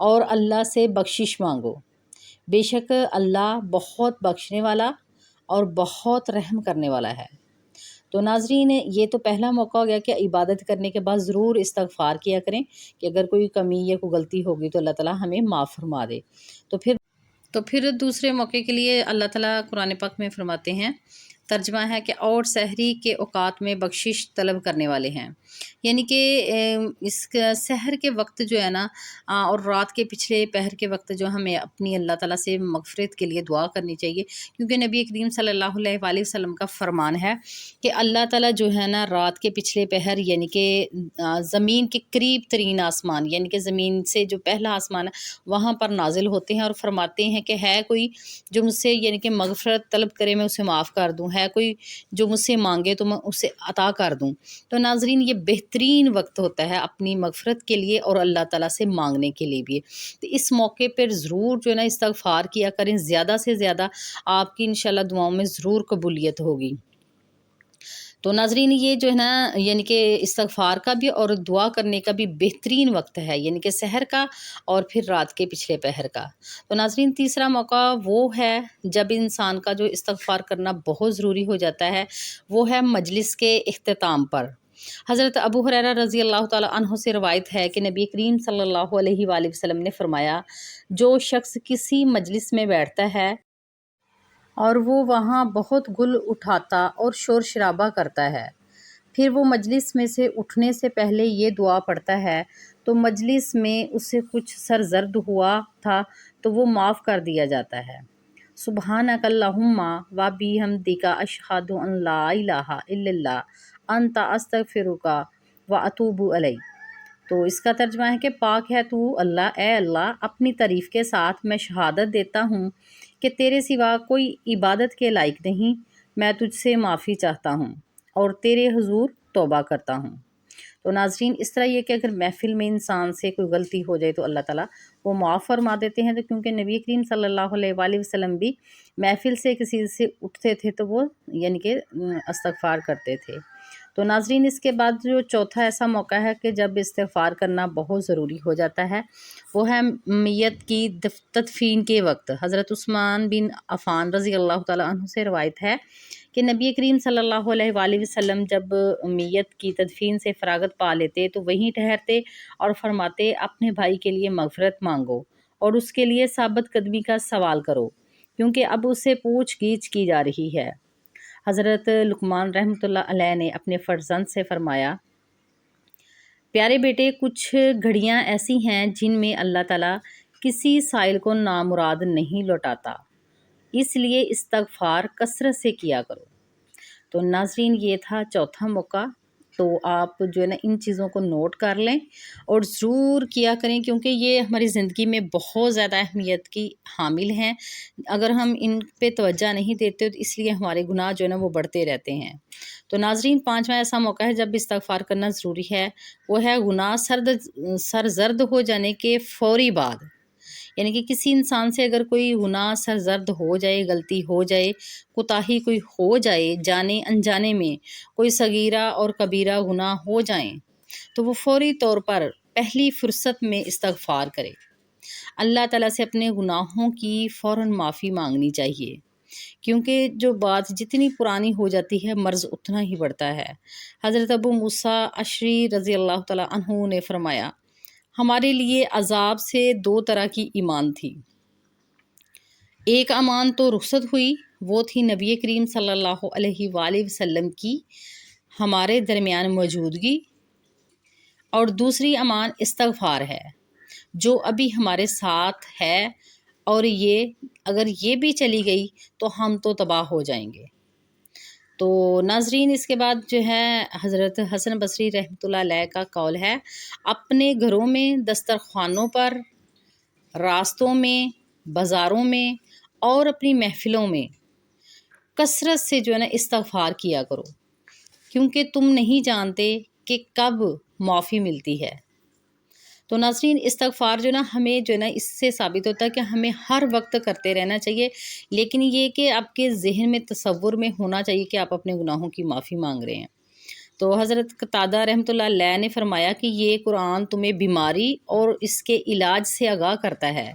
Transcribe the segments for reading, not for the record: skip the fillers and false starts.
اور اللہ سے بخشش مانگو، بے شک اللہ بہت بخشنے والا اور بہت رحم کرنے والا ہے۔ تو ناظرین، یہ تو پہلا موقع ہو گیا کہ عبادت کرنے کے بعد ضرور استغفار کیا کریں کہ اگر کوئی کمی یا کوئی غلطی ہوگی تو اللہ تعالیٰ ہمیں معاف فرما دے۔ تو پھر دوسرے موقع کے لیے اللہ تعالیٰ قرآن پاک میں فرماتے ہیں، ترجمہ ہے کہ اور سحری کے اوقات میں بخشش طلب کرنے والے ہیں، یعنی کہ اس سحر کے وقت جو ہے نا اور رات کے پچھلے پہر کے وقت جو ہمیں اپنی اللہ تعالیٰ سے مغفرت کے لیے دعا کرنی چاہیے، کیونکہ نبی کریم صلی اللہ علیہ وآلہ وسلم کا فرمان ہے کہ اللہ تعالیٰ جو ہے نا رات کے پچھلے پہر یعنی کہ زمین کے قریب ترین آسمان یعنی کہ زمین سے جو پہلا آسمان ہے وہاں پر نازل ہوتے ہیں اور فرماتے ہیں کہ ہے کوئی جو مجھ سے یعنی کہ مغفرت طلب کرے میں اسے معاف کر دوں، ہے کوئی جو مجھ سے مانگے تو میں اسے عطا کر دوں۔ تو ناظرین، یہ بہترین وقت ہوتا ہے اپنی مغفرت کے لیے اور اللہ تعالیٰ سے مانگنے کے لیے بھی۔ تو اس موقع پر ضرور جو ہے نا استغفار کیا کریں، زیادہ سے زیادہ آپ کی انشاءاللہ دعاؤں میں ضرور قبولیت ہوگی۔ تو ناظرین، یہ جو ہے نا یعنی کہ استغفار کا بھی اور دعا کرنے کا بھی بہترین وقت ہے، یعنی کہ سحر کا اور پھر رات کے پچھلے پہر کا۔ تو ناظرین، تیسرا موقع وہ ہے جب انسان کا جو استغفار کرنا بہت ضروری ہو جاتا ہے، وہ ہے مجلس کے اختتام پر۔ حضرت ابو ہریرہ رضی اللہ تعالیٰ عنہ سے روایت ہے کہ نبی کریم صلی اللہ علیہ وآلہ وسلم نے فرمایا، جو شخص کسی مجلس میں بیٹھتا ہے اور وہ وہاں بہت گل اٹھاتا اور شور شرابہ کرتا ہے، پھر وہ مجلس میں سے اٹھنے سے پہلے یہ دعا پڑھتا ہے تو مجلس میں اسے کچھ سرزرد ہوا تھا تو وہ معاف کر دیا جاتا ہے۔ سبحانک اللہم و بحمدک اشہد ان لا الہ الا اللہ انت استغفرک و اتوب الیک۔ تو اس کا ترجمہ ہے کہ پاک ہے تو اللہ، اے اللہ، اپنی تعریف کے ساتھ میں شہادت دیتا ہوں کہ تیرے سوا کوئی عبادت کے لائق نہیں، میں تجھ سے معافی چاہتا ہوں اور تیرے حضور توبہ کرتا ہوں۔ تو ناظرین، اس طرح یہ کہ اگر محفل میں انسان سے کوئی غلطی ہو جائے تو اللہ تعالیٰ وہ معاف فرما دیتے ہیں، تو کیونکہ نبی کریم صلی اللہ علیہ وآلہ وسلم بھی محفل سے کسی سے اٹھتے تھے تو وہ یعنی کہ استغفار کرتے تھے۔ تو ناظرین، اس کے بعد جو چوتھا ایسا موقع ہے کہ جب استغفار کرنا بہت ضروری ہو جاتا ہے، وہ ہے میت کی تدفین کے وقت۔ حضرت عثمان بن عفان رضی اللہ تعالیٰ عنہ سے روایت ہے کہ نبی کریم صلی اللہ علیہ وآلہ وسلم جب میت کی تدفین سے فراغت پا لیتے تو وہیں ٹھہرتے اور فرماتے، اپنے بھائی کے لیے مغفرت مانگو اور اس کے لیے ثابت قدمی کا سوال کرو، کیونکہ اب اس سے پوچھ گچھ کی جا رہی ہے۔ حضرت لقمان رحمۃ اللہ علیہ نے اپنے فرزند سے فرمایا، پیارے بیٹے، کچھ گھڑیاں ایسی ہیں جن میں اللہ تعالیٰ کسی سائل کو نامراد نہیں لوٹاتا، اس لیے استغفار کثرت سے کیا کرو۔ تو ناظرین، یہ تھا چوتھا موقع۔ تو آپ جو ہے نا ان چیزوں کو نوٹ کر لیں اور ضرور کیا کریں، کیونکہ یہ ہماری زندگی میں بہت زیادہ اہمیت کی حامل ہیں۔ اگر ہم ان پہ توجہ نہیں دیتے تو اس لیے ہمارے گناہ جو ہے نا وہ بڑھتے رہتے ہیں۔ تو ناظرین، پانچواں ایسا موقع ہے جب استغفار کرنا ضروری ہے، وہ ہے گناہ سرزرد ہو جانے کے فوری بعد۔ یعنی کہ کسی انسان سے اگر کوئی گناہ سرزرد ہو جائے، غلطی ہو جائے، کوتاہی کوئی ہو جائے، جانے انجانے میں کوئی صغیرہ اور کبیرہ گناہ ہو جائیں، تو وہ فوری طور پر پہلی فرصت میں استغفار کرے، اللہ تعالیٰ سے اپنے گناہوں کی فوراً معافی مانگنی چاہیے، کیونکہ جو بات جتنی پرانی ہو جاتی ہے مرض اتنا ہی بڑھتا ہے۔ حضرت ابو موسیٰ اشعری رضی اللہ تعالیٰ عنہ نے فرمایا، ہمارے لیے عذاب سے دو طرح کی امان تھی، ایک امان تو رخصت ہوئی، وہ تھی نبی کریم صلی اللہ علیہ وآلہ وسلم کی ہمارے درمیان موجودگی، اور دوسری امان استغفار ہے جو ابھی ہمارے ساتھ ہے، اور یہ اگر یہ بھی چلی گئی تو ہم تو تباہ ہو جائیں گے۔ تو ناظرین، اس کے بعد جو ہے حضرت حسن بصری رحمۃ اللہ علیہ کا قول ہے، اپنے گھروں میں، دسترخوانوں پر، راستوں میں، بازاروں میں اور اپنی محفلوں میں کثرت سے جو ہے نا استغفار کیا کرو، کیونکہ تم نہیں جانتے کہ کب معافی ملتی ہے۔ تو ناظرین، استغفار جو نا ہمیں جو ہے نا اس سے ثابت ہوتا ہے کہ ہمیں ہر وقت کرتے رہنا چاہیے، لیکن یہ کہ آپ کے ذہن میں تصور میں ہونا چاہیے کہ آپ اپنے گناہوں کی معافی مانگ رہے ہیں۔ تو حضرت قتادہ رحمۃ اللہ علیہ نے فرمایا کہ یہ قرآن تمہیں بیماری اور اس کے علاج سے آگاہ کرتا ہے۔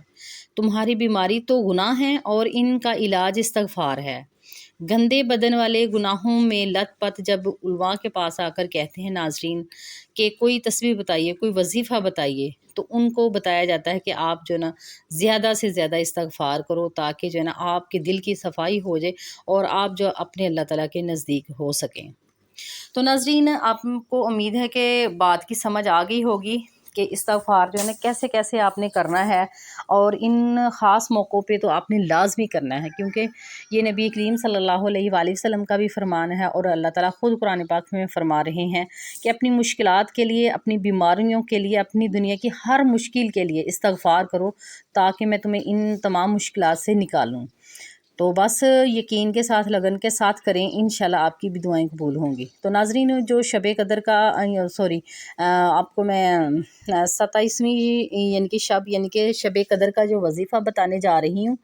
تمہاری بیماری تو گناہ ہیں اور ان کا علاج استغفار ہے۔ گندے بدن والے گناہوں میں لت پت جب علماء کے پاس آ کر کہتے ہیں ناظرین کہ کوئی تسبیح بتائیے، کوئی وظیفہ بتائیے، تو ان کو بتایا جاتا ہے کہ آپ جو ہے نا زیادہ سے زیادہ استغفار کرو، تاکہ جو ہے نا آپ کے دل کی صفائی ہو جائے اور آپ جو اپنے اللہ تعالیٰ کے نزدیک ہو سکیں۔ تو ناظرین، آپ کو امید ہے کہ بات کی سمجھ آ گئی ہوگی کہ استغفار جو ہے نا کیسے کیسے آپ نے کرنا ہے، اور ان خاص موقعوں پہ تو آپ نے لازمی کرنا ہے، کیونکہ یہ نبی کریم صلی اللہ علیہ وآلہ وسلم کا بھی فرمان ہے، اور اللہ تعالیٰ خود قرآن پاک میں فرما رہے ہیں کہ اپنی مشکلات کے لیے، اپنی بیماریوں کے لیے، اپنی دنیا کی ہر مشکل کے لیے استغفار کرو، تاکہ میں تمہیں ان تمام مشکلات سے نکالوں۔ تو بس یقین کے ساتھ، لگن کے ساتھ کریں، انشاءاللہ آپ کی بھی دعائیں قبول ہوں گی۔ تو ناظرین، جو شب قدر کا آپ کو میں 27ویں یعنی کہ شب قدر کا جو وظیفہ بتانے جا رہی ہوں،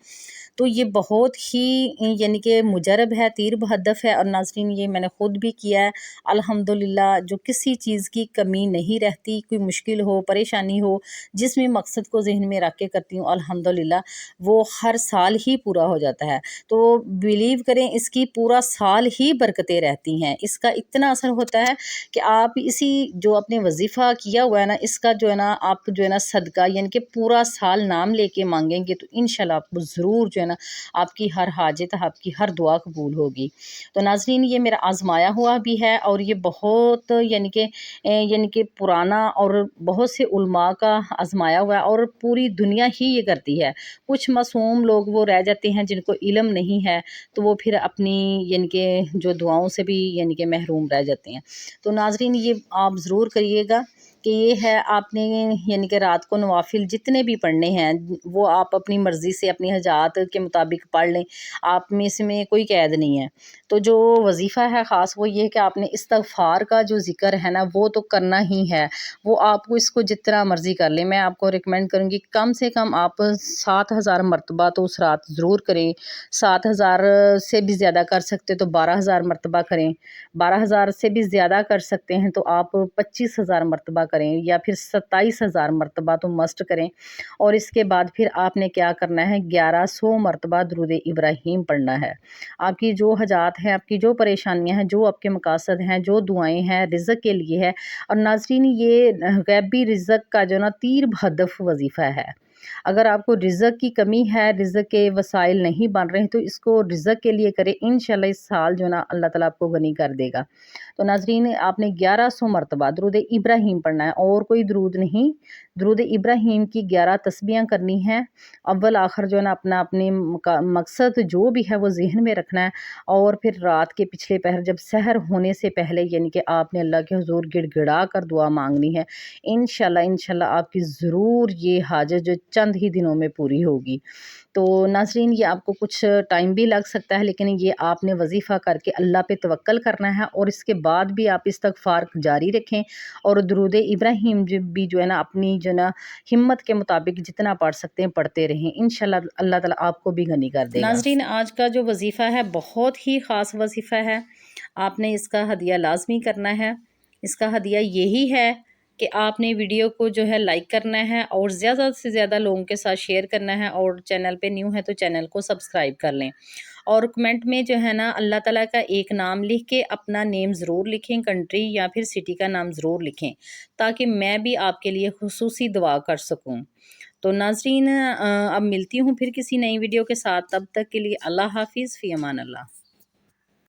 تو یہ بہت ہی یعنی کہ مجرب ہے، تیر بہدف ہے، اور ناظرین یہ میں نے خود بھی کیا ہے الحمدللہ۔ جو کسی چیز کی کمی نہیں رہتی، کوئی مشکل ہو، پریشانی ہو، جس میں مقصد کو ذہن میں رکھ کے کرتی ہوں الحمدللہ، وہ ہر سال ہی پورا ہو جاتا ہے۔ تو بلیو کریں، اس کی پورا سال ہی برکتیں رہتی ہیں، اس کا اتنا اثر ہوتا ہے کہ آپ اسی جو اپنے وظیفہ کیا ہوا ہے نا، اس کا جو ہے نا آپ جو ہے نا صدقہ یعنی کہ پورا سال نام لے کے مانگیں گے تو انشاءاللہ آپ کو ضرور جو ہے نا آپ کی ہر حاجت، آپ کی ہر دعا قبول ہوگی۔ تو ناظرین، یہ میرا آزمایا ہوا بھی ہے، اور یہ بہت یعنی کہ پرانا اور بہت سے علماء کا آزمایا ہوا ہے، اور پوری دنیا ہی یہ کرتی ہے۔ کچھ معصوم لوگ وہ رہ جاتے ہیں جن کو علم نہیں ہے، تو وہ پھر اپنی یعنی کہ جو دعاؤں سے بھی یعنی کہ محروم رہ جاتے ہیں۔ تو ناظرین، یہ آپ ضرور کریے گا کہ یہ ہے آپ نے یعنی کہ رات کو نوافل جتنے بھی پڑھنے ہیں وہ آپ اپنی مرضی سے، اپنی حاجات کے مطابق پڑھ لیں، آپ میں اس میں کوئی قید نہیں ہے۔ تو جو وظیفہ ہے خاص وہ یہ ہے کہ آپ نے استغفار کا جو ذکر ہے نا وہ تو کرنا ہی ہے، وہ آپ کو اس کو جتنا مرضی کر لیں۔ میں آپ کو ریکمینڈ کروں گی کم سے کم آپ 7000 مرتبہ تو اس رات ضرور کریں۔ 7000 سے بھی زیادہ کر سکتے تو 12000 مرتبہ کریں، 12000 سے بھی زیادہ کر سکتے ہیں تو آپ 25000 مرتبہ کریں، یا پھر 27000 مرتبہ تو مسٹ کریں۔ اور اس کے بعد پھر آپ نے کیا کرنا ہے، 1100 مرتبہ درود ابراہیم پڑھنا ہے۔ آپ کی جو حاجات ہیں، آپ کی جو پریشانیاں ہیں، جو آپ کے مقاصد ہیں، جو دعائیں ہیں رزق کے لیے ہے۔ اور ناظرین، یہ غیبی رزق کا جو نا تیر بہدف وظیفہ ہے۔ اگر آپ کو رزق کی کمی ہے، رزق کے وسائل نہیں بن رہے، تو اس کو رزق کے لیے کریں، انشاءاللہ اس سال جو نا اللہ تعالیٰ آپ کو غنی کر دے گا۔ تو ناظرین، آپ نے 1100 مرتبہ درود ابراہیم پڑھنا ہے، اور کوئی درود نہیں، درود ابراہیم کی 11 تسبیحاں کرنی ہیں۔ اول آخر جو ہے نا اپنے مقصد جو بھی ہے وہ ذہن میں رکھنا ہے، اور پھر رات کے پچھلے پہر جب سحر ہونے سے پہلے یعنی کہ آپ نے اللہ کے حضور گڑ گڑا کر دعا مانگنی ہے۔ انشاءاللہ آپ کی ضرور یہ حاجت جو چند ہی دنوں میں پوری ہوگی۔ تو ناظرین، یہ آپ کو کچھ ٹائم بھی لگ سکتا ہے، لیکن یہ آپ نے وظیفہ کر کے اللہ پہ توکل کرنا ہے، اور اس کے بعد بھی آپ استغفار جاری رکھیں، اور درود ابراہیم بھی جو ہے نا اپنی جو نا ہمت کے مطابق جتنا پڑھ سکتے ہیں پڑھتے رہیں، انشاءاللہ اللہ تعالیٰ آپ کو بھی غنی کر دے گا۔ ناظرین، آج کا جو وظیفہ ہے بہت ہی خاص وظیفہ ہے، آپ نے اس کا ہدیہ لازمی کرنا ہے۔ اس کا ہدیہ یہی ہے کہ آپ نے ویڈیو کو جو ہے لائک کرنا ہے، اور زیادہ سے زیادہ لوگوں کے ساتھ شیئر کرنا ہے، اور چینل پہ نیو ہے تو چینل کو سبسکرائب کر لیں، اور کمنٹ میں جو ہے نا اللہ تعالیٰ کا ایک نام لکھ کے اپنا نیم ضرور لکھیں، کنٹری یا پھر سٹی کا نام ضرور لکھیں، تاکہ میں بھی آپ کے لیے خصوصی دعا کر سکوں۔ تو ناظرین، اب ملتی ہوں پھر کسی نئی ویڈیو کے ساتھ، تب تک کے لیے اللہ حافظ، فی امان اللہ۔